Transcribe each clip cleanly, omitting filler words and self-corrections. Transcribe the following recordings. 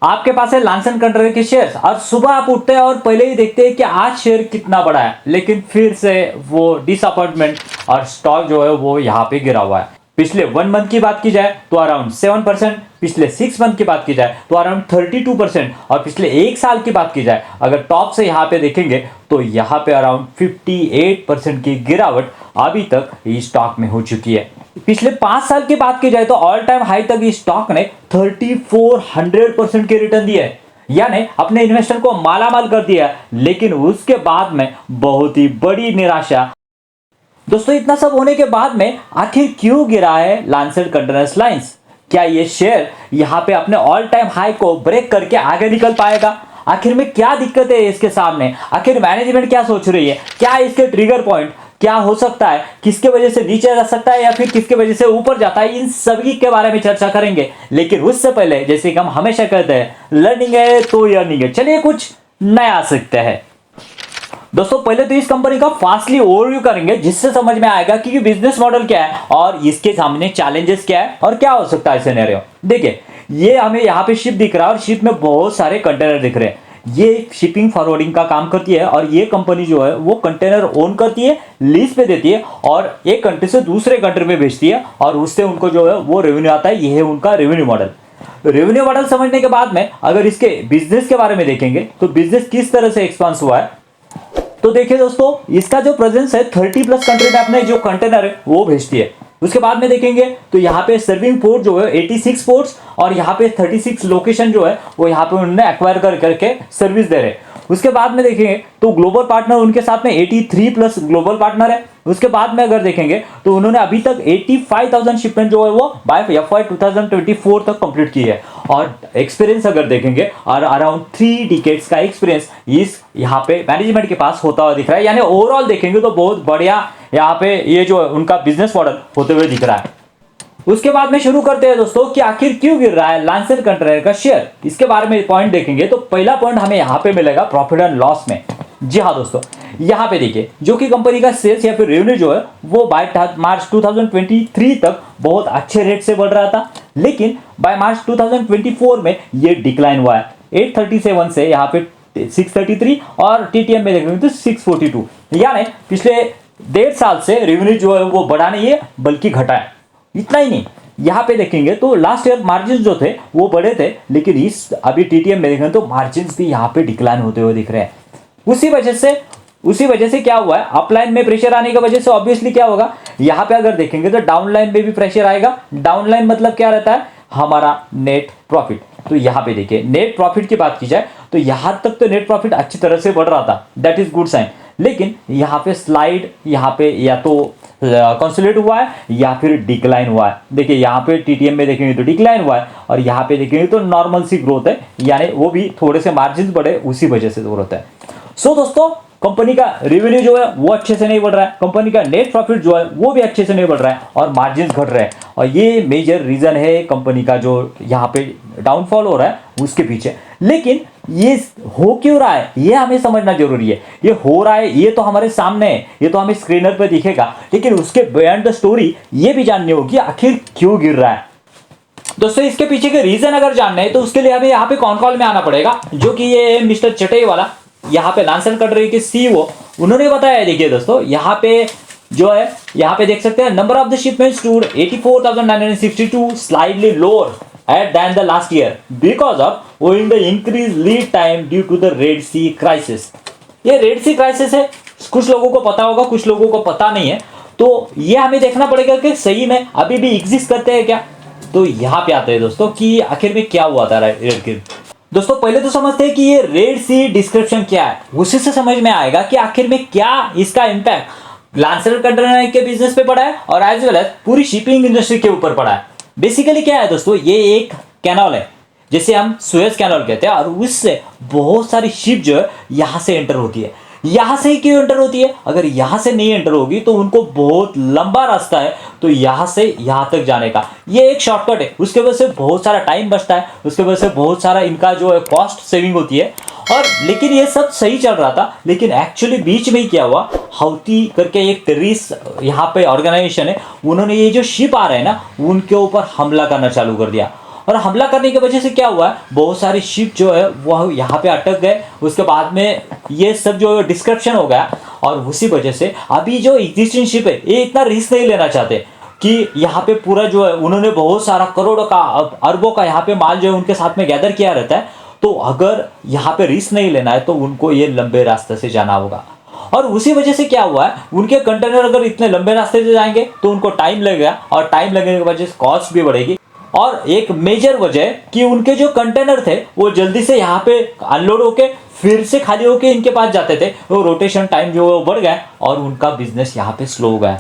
आपके पास है Larsen controller के शेयर्स और सुबह आप उठते हैं और पहले ही देखते हैं कि आज शेयर कितना बड़ा है, लेकिन फिर से वो डिसअपॉइंटमेंट और स्टॉक जो है वो यहाँ पे गिरा हुआ है। पिछले 1 मंथ की बात की जाए तो अराउंड 7%, पिछले 6 मंथ की बात की जाए तो अराउंड 32%, और पिछले 1 साल की बात की जाए अगर टॉप से यहाँ पे देखेंगे तो यहाँ पे अराउंड 58% की गिरावट अभी तक इस स्टॉक में हो चुकी है। पिछले 5 साल की बात की जाए तो ऑल टाइम हाई तक इस स्टॉक ने 3400% के रिटर्न दिए है, यानी अपने इन्वेस्टर को मालामाल कर दिया। लेकिन उसके बाद में बहुत ही बड़ी निराशा। दोस्तों इतना सब होने के बाद में आखिर क्यों गिरा है लार्सन कंटेनर्स लाइंस? क्या ये शेयर यहाँ पे अपने ऑल टाइम हाई को ब्रेक करके आगे निकल पाएगा? आखिर में क्या दिक्कत है इसके सामने? आखिर मैनेजमेंट क्या सोच रही है? क्या इसके ट्रिगर पॉइंट क्या हो सकता है? किसके वजह से नीचे जा सकता है या फिर किसके वजह से ऊपर जाता है? इन सभी के बारे में चर्चा करेंगे। लेकिन उससे पहले जैसे कि हम हमेशा कहते हैं, लर्निंग है तो अर्निंग है। चलिए कुछ नया सीखते हैं। दोस्तों पहले तो इस कंपनी का फास्टली ओवरव्यू करेंगे, जिससे समझ में आएगा कि बिजनेस मॉडल क्या है और इसके सामने चैलेंजेस क्या है और क्या हो सकता है सिनेरियो। देखिए ये हमें यहाँ पे शिप दिख रहा है और शिप में बहुत सारे कंटेनर दिख रहे हैं। ये शिपिंग फॉरवर्डिंग का काम करती है और ये कंपनी जो है वो कंटेनर ओन करती है, लीज पे देती है और एक कंट्री से दूसरे कंट्री में भेजती है और उससे उनको जो है वो रेवेन्यू आता है। ये है उनका रेवेन्यू मॉडल। रेवेन्यू मॉडल समझने के बाद में अगर इसके बिजनेस के बारे में देखेंगे तो बिजनेस किस तरह से एक्सपांस हुआ है, तो देखिए दोस्तों इसका जो प्रेजेंस है 30+ कंट्री में अपने जो कंटेनर है वो भेजती है। उसके बाद में देखेंगे तो यहाँ पे सर्विंग पोर्ट जो है 86 पोर्ट्स और यहाँ पे 36 लोकेशन जो है वो यहाँ पे उन्होंने एक्वायर करके सर्विस दे रहे हैं। उसके बाद में देखेंगे तो ग्लोबल पार्टनर उनके साथ में 83+ ग्लोबल पार्टनर है। उसके बाद में अगर देखेंगे तो उन्होंने अभी तक 85,000 शिपमेंट जो है वो बाय FY 2024 तक कंप्लीट की है। और एक्सपीरियंस अगर देखेंगे और अराउंड 3 डिकेड्स का एक्सपीरियंस इस यहाँ पे मैनेजमेंट के पास होता हुआ दिख रहा है। यानी ओवरऑल देखेंगे तो बहुत बढ़िया यहाँ पे ये जो उनका बिजनेस मॉडल होते हुए दिख रहा है। उसके बाद में शुरू करते हैं दोस्तों कि आखिर क्यों गिर रहा है लार्सन कंटेनर का शेयर। इसके बारे में पॉइंट देखेंगे तो पहला पॉइंट हमें यहाँ पे मिलेगा प्रॉफिट एंड लॉस में। जी हाँ दोस्तों, यहाँ पे देखिए जो कि कंपनी का सेल्स या फिर रेवेन्यू जो है वो बाय मार्च 2023 तक बहुत अच्छे रेट से बढ़ रहा था, लेकिन बाय मार्च 2024 में ये डिक्लाइन हुआ है 837 से यहाँ पे 633 और टीटीएम में देखेंगे तो 642। यानी पिछले 1.5 साल से रेवेन्यू जो है वो बढ़ा नहीं है बल्कि घटा है। इतना ही नहीं, यहाँ पे देखेंगे तो लास्ट ईयर मार्जिन जो थे वो बढ़े थे, लेकिन इस अभी टीटीएम में देखेंगे तो मार्जिन भी यहाँ पे डिक्लाइन होते हुए दिख रहे हैं। उसी वजह से क्या हुआ है, अपलाइन में प्रेशर आने की वजह से ऑब्वियसली क्या होगा, यहाँ पे अगर देखेंगे तो डाउनलाइन में भी प्रेशर आएगा। डाउनलाइन मतलब क्या रहता है, हमारा नेट प्रॉफिट। तो यहाँ पे देखिए नेट प्रॉफिट की बात की जाए तो यहाँ तक तो नेट प्रॉफिट अच्छी तरह से बढ़ रहा था, दैट इज गुड साइन। लेकिन यहाँ पे स्लाइड यहाँ पे या तो कंसोलिडेट हुआ है या फिर डिक्लाइन हुआ है। देखिए यहाँ पे टीटीएम में देखेंगे तो डिक्लाइन हुआ है और यहाँ पे देखेंगे तो नॉर्मल सी ग्रोथ है, यानी वो भी थोड़े से मार्जिन बढ़े उसी वजह से ग्रोथ है। सो दोस्तों कंपनी का रेवेन्यू जो है वो अच्छे से नहीं बढ़ रहा है, कंपनी का नेट प्रॉफिट जो है वो भी अच्छे से नहीं बढ़ रहा है और मार्जिन घट रहे हैं। और ये मेजर रीजन है कंपनी का जो यहाँ पे डाउनफॉल हो रहा है उसके पीछे। लेकिन ये हो क्यों रहा है ये हमें समझना जरूरी है। ये हो रहा है ये तो हमारे सामने है, ये तो हमें स्क्रीनर पे दिखेगा, लेकिन उसके बिहाइंड द स्टोरी ये भी जाननी होगी आखिर क्यों गिर रहा है। दोस्तों इसके पीछे के रीजन अगर जानने हैं तो उसके लिए हमें यहाँ पे कॉन कॉल में आना पड़ेगा, जो कि ये मिस्टर चटई वाला यहाँ पे लार्सन कंट्रोलर के सीईओ उन्होंने बताया। देखिए दोस्तों यहाँ पे जो है यहाँ पे देख सकते हैं number of the shipment stood 84,962 slightly lower at than the last year because of owing the increase lead time due to the Red Sea crisis. ये रेड सी क्राइसिस है, कुछ लोगों को पता होगा कुछ लोगों को पता नहीं है, तो ये हमें देखना पड़ेगा कि सही में अभी भी एग्जिस्ट करते हैं क्या। तो यहाँ पे आते हैं दोस्तों कि आखिर में क्या हुआ था रेड। दोस्तों पहले तो समझते हैं कि ये रेड सी डिस्क्रिप्शन क्या है, उसी से समझ में आएगा कि आखिर में क्या इसका इंपैक्ट लार्सन कंटेनर के बिजनेस पे पड़ा है और एज वेल एज पूरी शिपिंग इंडस्ट्री के ऊपर पड़ा है। बेसिकली क्या है दोस्तों, ये एक कैनाल है जिसे हम सुएज कैनाल कहते हैं और उससे बहुत सारी शिप जो है यहाँ से एंटर होती है। यहाँ से क्यों एंटर होती है, अगर यहाँ से नहीं एंटर होगी तो उनको बहुत लंबा रास्ता है तो यहाँ से यहाँ तक जाने का ये एक शॉर्टकट है, उसके वजह से बहुत सारा टाइम बचता है, उसके वजह से बहुत सारा इनका जो है कॉस्ट सेविंग होती है। और लेकिन ये सब सही चल रहा था, लेकिन एक्चुअली बीच में ही क्या हुआ, हाउती करके एक टेररिस्ट यहाँ पे ऑर्गेनाइजेशन है, उन्होंने ये जो शिप आ रहे हैं ना उनके ऊपर हमला करना चालू कर दिया। और हमला करने की वजह से क्या हुआ है, बहुत सारे शिप जो है वो यहाँ पे अटक गए। उसके बाद में ये सब जो डिस्क्रप्शन हो गया, और उसी वजह से अभी जो एग्जिस्टिंग शिप है ये इतना रिस्क नहीं लेना चाहते कि यहाँ पे पूरा जो है उन्होंने बहुत सारा करोड़ों का अरबों का यहाँ पे माल जो है उनके साथ में गैदर किया रहता है। तो अगर यहाँ पे रिस्क नहीं लेना है तो उनको ये लंबे रास्ते से जाना होगा। और उसी वजह से क्या हुआ है, उनके कंटेनर अगर इतने लंबे रास्ते से जाएंगे तो उनको टाइम लगेगा, और टाइम लगने की वजह से कॉस्ट भी बढ़ेगी। और एक मेजर वजह कि उनके जो कंटेनर थे वो जल्दी से यहाँ पे अनलोड होके फिर से खाली होके इनके पास जाते थे, वो रोटेशन टाइम जो है वो बढ़ गया और उनका बिजनेस यहाँ पे स्लो हो गया।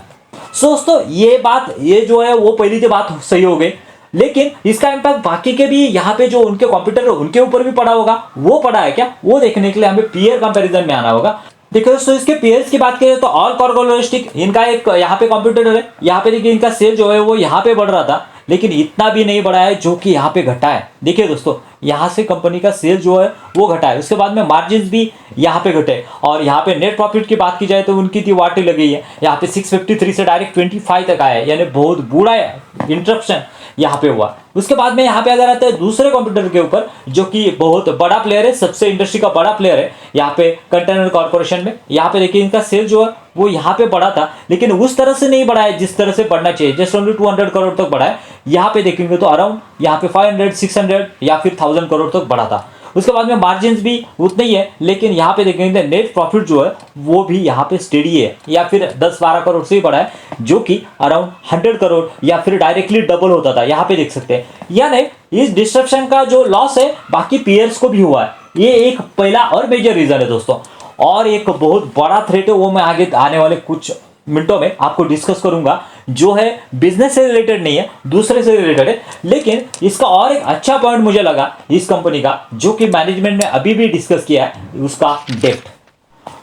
दोस्तों ये जो है वो पहली तो बात सही हो गई, लेकिन इसका इम्पैक्ट बाकी के भी यहाँ पे जो उनके कॉम्पिटिटर है उनके ऊपर भी पड़ा होगा। वो पड़ा है क्या, वो देखने के लिए हमें पीयर कंपैरिजन में आना होगा। देखो दोस्तों, इसके पेयर्स की बात करें तो ऑल कार्गो लॉजिस्टिक इनका एक यहाँ पे कॉम्पिटिटर है। यहाँ पे देखिए इनका सेल जो है वो यहाँ पे बढ़ रहा था, लेकिन इतना भी नहीं बढ़ा है जो कि यहाँ पे घटा है। देखिए दोस्तों, यहाँ से कंपनी का सेल जो है वो घटा है, उसके बाद में मार्जिन भी यहाँ पे घटे, और यहाँ पे नेट प्रॉफिट की बात की जाए तो उनकी थी वाटी लगी है, यहाँ पे 653 से डायरेक्ट 25 तक आया है, यानी बहुत बुरा इंटरप्शन यहाँ पे हुआ। उसके बाद में यहाँ पे अगर आते हैं दूसरे कंप्यूटर के ऊपर जो कि बहुत बड़ा प्लेयर है, सबसे इंडस्ट्री का बड़ा प्लेयर है यहाँ पे कंटेनर कॉर्पोरेशन में। यहाँ पे देखिए इनका सेल जो है वो यहाँ पे बढ़ा था, लेकिन उस तरह से नहीं बढ़ा है जिस तरह से बढ़ना चाहिए, जस्ट ओनली 200 करोड़ तक बढ़ा है। यहाँ पे देखेंगे तो अराउंड यहाँ पे 500, 600 या फिर 1000 करोड़ तक बढ़ा था। उसके बाद में मार्जिन भी उतने ही है, लेकिन यहाँ पे देखेंगे नेट प्रॉफिट जो है वो भी यहाँ पे स्टेडी है, या फिर 10-12 करोड़ से ही बढ़ा है, जो कि अराउंड 100 करोड़ या फिर डायरेक्टली डबल होता था। यहाँ पे देख सकते हैं, यानी इस डिस्ट्रप्शन का जो लॉस है बाकी पीयर्स को भी हुआ है। ये एक पहला और मेजर रीजन है दोस्तों। और एक बहुत बड़ा थ्रेट है, वो मैं आगे आने वाले कुछ मिनटों में आपको डिस्कस करूंगा, जो है बिजनेस से रिलेटेड नहीं है, दूसरे से रिलेटेड है। लेकिन इसका और एक अच्छा पॉइंट मुझे लगा इस कंपनी का, जो कि मैनेजमेंट ने अभी भी डिस्कस किया है, उसका डेप्थ।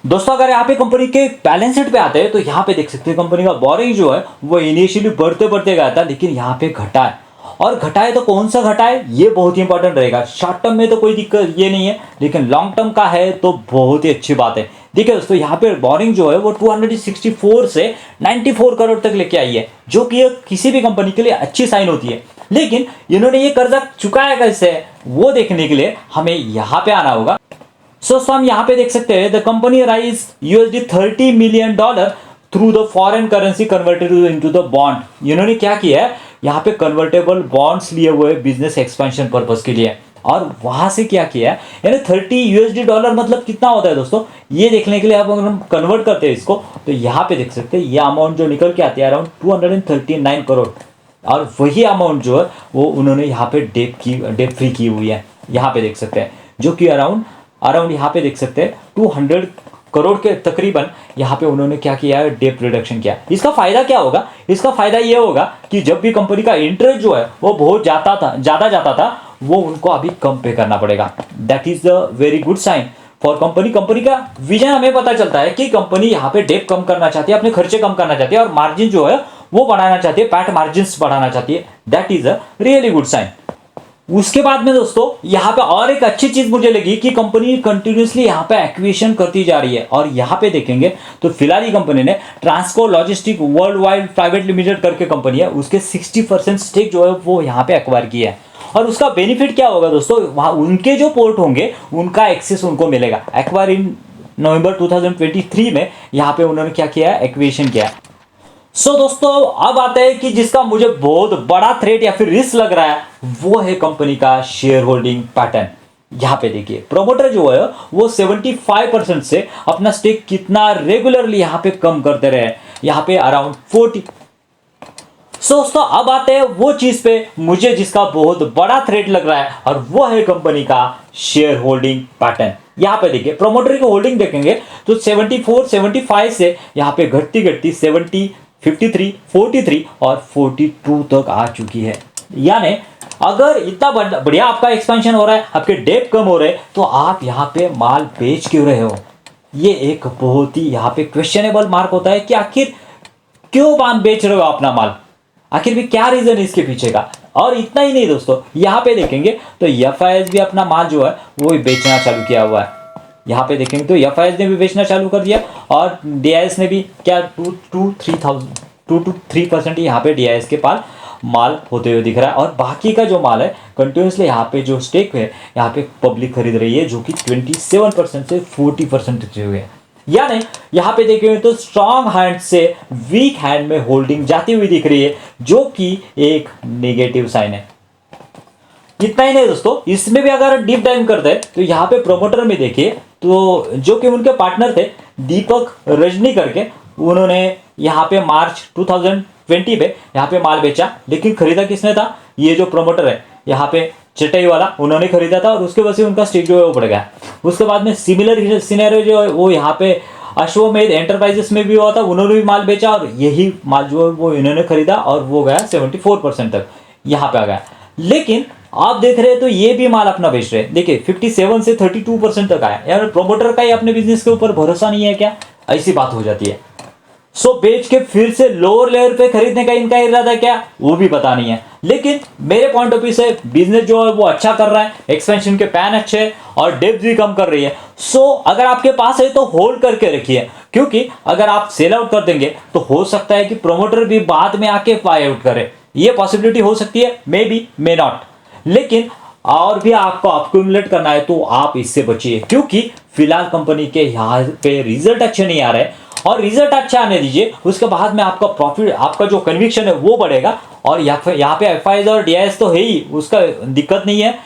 दोस्तों, अगर यहाँ पे कंपनी के बैलेंस शीट पे आते हैं तो यहाँ पे देख सकते हैं कंपनी का बोरिंग जो है वो इनिशियली बढ़ते बढ़ते गया था, लेकिन यहाँ पे घटा है। और घटा है तो कौन सा घटा है, ये बहुत ही इंपॉर्टेंट रहेगा। शॉर्ट टर्म में तो कोई दिक्कत ये नहीं है, लेकिन लॉन्ग टर्म का है तो बहुत ही अच्छी बात है। देखिए दोस्तों, यहाँ पे बोरिंग जो है वो 264 से 94 करोड़ तक लेके आई है, जो कि किसी भी कंपनी के लिए अच्छी साइन होती है। लेकिन इन्होंने ये कर्जा चुकाया कैसे, वो देखने के लिए हमें यहाँ पे आना होगा। सो हम यहाँ पे देख सकते हैं, the company rise $30 million through the foreign currency converted into the bond. इन्होंने क्या किया है, यहाँ पे कन्वर्टेबल बॉन्ड्स लिए हुए बिजनेस एक्सपेंशन पर्पस के लिए, और वहां से क्या किया है, यानी $30 मतलब कितना होता है दोस्तों, ये देखने के लिए अब अगर हम कन्वर्ट करते हैं इसको तो यहाँ पे देख सकते हैं ये अमाउंट जो निकल के आती है अराउंड 239 करोड़। और वही अमाउंट जो है वो उन्होंने यहाँ पे डेप फ्री की हुई है, यहाँ पे देख सकते हैं, जो कि अराउंड यहाँ पे देख सकते हैं 200 करोड़ के तकरीबन यहाँ पे उन्होंने क्या किया है, डेप रिडक्शन किया। इसका फायदा क्या होगा, इसका फायदा ये होगा कि जब भी कंपनी का इंटरेस्ट जो है वो बहुत ज्यादा जाता था, वो उनको अभी कम पे करना पड़ेगा। That is the very good sign for company का विजन हमें पता चलता है कि कंपनी यहाँ पे डेप कम करना चाहती है, अपने खर्चे कम करना चाहती है, और मार्जिन जो है वो बढ़ाना चाहती है, पैट मार्जिन बढ़ाना चाहती है। That is a really good sign. उसके बाद में दोस्तों यहाँ पे और एक अच्छी चीज मुझे लगी कि कंपनी कंटिन्यूसली यहाँ पे एक्विजिशन करती जा रही है। और यहाँ पे देखेंगे तो फिलहाल ही कंपनी ने Transco logistic world wide private limited करके कंपनी है, उसके 60% स्टेक जो है वो यहाँ पे एक्वायर किया है। और उसका बेनिफिट क्या होगा दोस्तों, वहाँ उनके जो पोर्ट होंगे उनका एक्सेस उनको मिलेगा। एक्वायर इन नवंबर 2023 में यहाँ पे उन्होंने क्या किया है, एक्विजिशन किया। सो दोस्तों, अब आते हैं कि जिसका मुझे बहुत बड़ा थ्रेट या फिर रिस्क लग रहा है, वो है कंपनी का शेयर होल्डिंग पैटर्न। यहाँ पे देखिए प्रोमोटर जो है वो 75% से अपना स्टेक कितना रेगुलरली यहाँ पे कम करते रहे, यहाँ पे अराउंड 40। सो दोस्तों, अब आते हैं वो चीज पे मुझे जिसका बहुत बड़ा थ्रेट लग रहा है, और वो है कंपनी का शेयर होल्डिंग पैटर्न। यहाँ पे देखिए प्रोमोटर की होल्डिंग देखेंगे तो 74, 75 से यहाँ पे घटती 70, 53, 43 और 42 तक आ चुकी है। यानी अगर इतना बढ़िया आपका एक्सपेंशन हो रहा है, आपके डेप कम हो रहे हैं, तो आप यहाँ पे माल बेच क्यों रहे हो? ये एक बहुत ही यहाँ पे क्वेश्चनेबल मार्क होता है कि आखिर क्यों माल बेच रहे हो अपना माल, आखिर भी क्या रीजन है इसके पीछे का। और इतना ही नहीं दोस्तों, यहाँ पे देखेंगे तो FIS भी अपना माल जो है वो बेचना चालू किया हुआ है। यहाँ पे देखेंगे तो FIS ने भी बेचना चालू कर दिया, और DIS ने भी क्या 2 to 3% यहाँ पे DIS के पास माल होते हुए दिख रहा है और बाकी का जो माल है कंटिन्यूसली यहाँ पे जो स्टेक है यहाँ पे पब्लिक खरीद रही है, जो कि 27% से 40% हुए हैं। यानी यहाँ पे देखें तो स्ट्रॉन्ग हैंड से वीक हैंड में होल्डिंग जाती हुई दिख रही है, जो कि एक नेगेटिव साइन है। इतना ही नहीं दोस्तों, इसमें भी अगर डीप डाइव करते हैं तो यहाँ पे प्रोमोटर में देखिए तो जो कि उनके पार्टनर थे दीपक रजनी करके, उन्होंने यहाँ पे मार्च 2020 पे यहाँ पे माल बेचा, लेकिन खरीदा किसने था? ये जो प्रोमोटर है यहाँ पे चटाई वाला, उन्होंने खरीदा था और उसके वजह से उनका स्टेक जो है वो बढ़ गया। उसके बाद में सिमिलर सिनेरियो जो है वो यहाँ पे अश्वमेध एंटरप्राइजेस में भी हुआ था, उन्होंने भी माल बेचा और यही माल जो है वो इन्होंने खरीदा और वो गया 74% तक यहाँ पे आ गया। लेकिन आप देख रहे हैं तो ये भी माल अपना बेच रहे हैं, देखिए 57 से 32% तक आया। यार प्रोमोटर का ही अपने बिजनेस के ऊपर भरोसा नहीं है क्या? ऐसी बात हो जाती है। सो बेच के फिर से लोअर लेयर पे खरीदने का इनका इरादा क्या, वो भी पता नहीं है। लेकिन मेरे पॉइंट ऑफ व्यू से बिजनेस जो है वो अच्छा कर रहा है, एक्सपेंशन के प्लान अच्छे हैं और डेब्ट भी कम कर रही है। सो अगर आपके पास है तो होल्ड करके रखिए, क्योंकि अगर आप सेल आउट कर देंगे तो हो सकता है कि प्रोमोटर भी बाद में आके बाय आउट करे, ये पॉसिबिलिटी हो सकती है, मे बी मे नॉट। लेकिन और भी आपको अक्यूमुलेट करना है तो आप इससे बचिए, क्योंकि फिलहाल कंपनी के यहाँ पे रिजल्ट अच्छे नहीं आ रहे और रिजल्ट अच्छा आने दीजिए, उसके बाद में आपका प्रॉफिट, आपका जो कन्विक्शन है वो बढ़ेगा। और यहाँ पे एफआईआई और डीआईएस तो है ही, उसका दिक्कत नहीं है।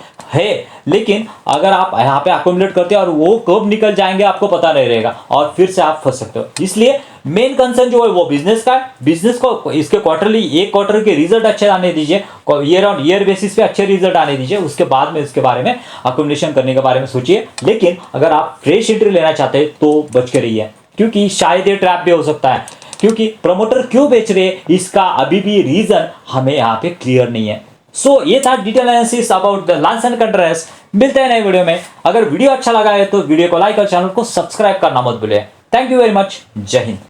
लेकिन अगर आप यहाँ पे अक्यूमुलेट करते हैं और वो कब निकल जाएंगे आपको पता नहीं रहेगा और फिर से आप फंस सकते हो। इसलिए मेन कंसर्न जो है वो बिजनेस का है। बिजनेस को इसके क्वार्टरली, एक क्वार्टर के रिजल्ट अच्छे आने दीजिए, ईयर ऑन ईयर बेसिस पे अच्छे रिजल्ट आने दीजिए, उसके बाद में इसके बारे में अक्यूमुलेशन करने के बारे में सोचिए। लेकिन अगर आप फ्रेश एंट्री लेना चाहते हैं तो बच के रहिए, क्योंकि शायद ये ट्रैप भी हो सकता है। क्योंकि प्रमोटर क्यों बेच रहे हैं इसका अभी भी रीजन हमें यहाँ पे क्लियर नहीं है। सो ये था detail analysis about the Larsen contrast. मिलते हैं नए वीडियो में। अगर वीडियो अच्छा लगा है तो वीडियो को लाइक और चैनल को सब्सक्राइब करना मत भूलिए। Thank you very much. जय हिंद।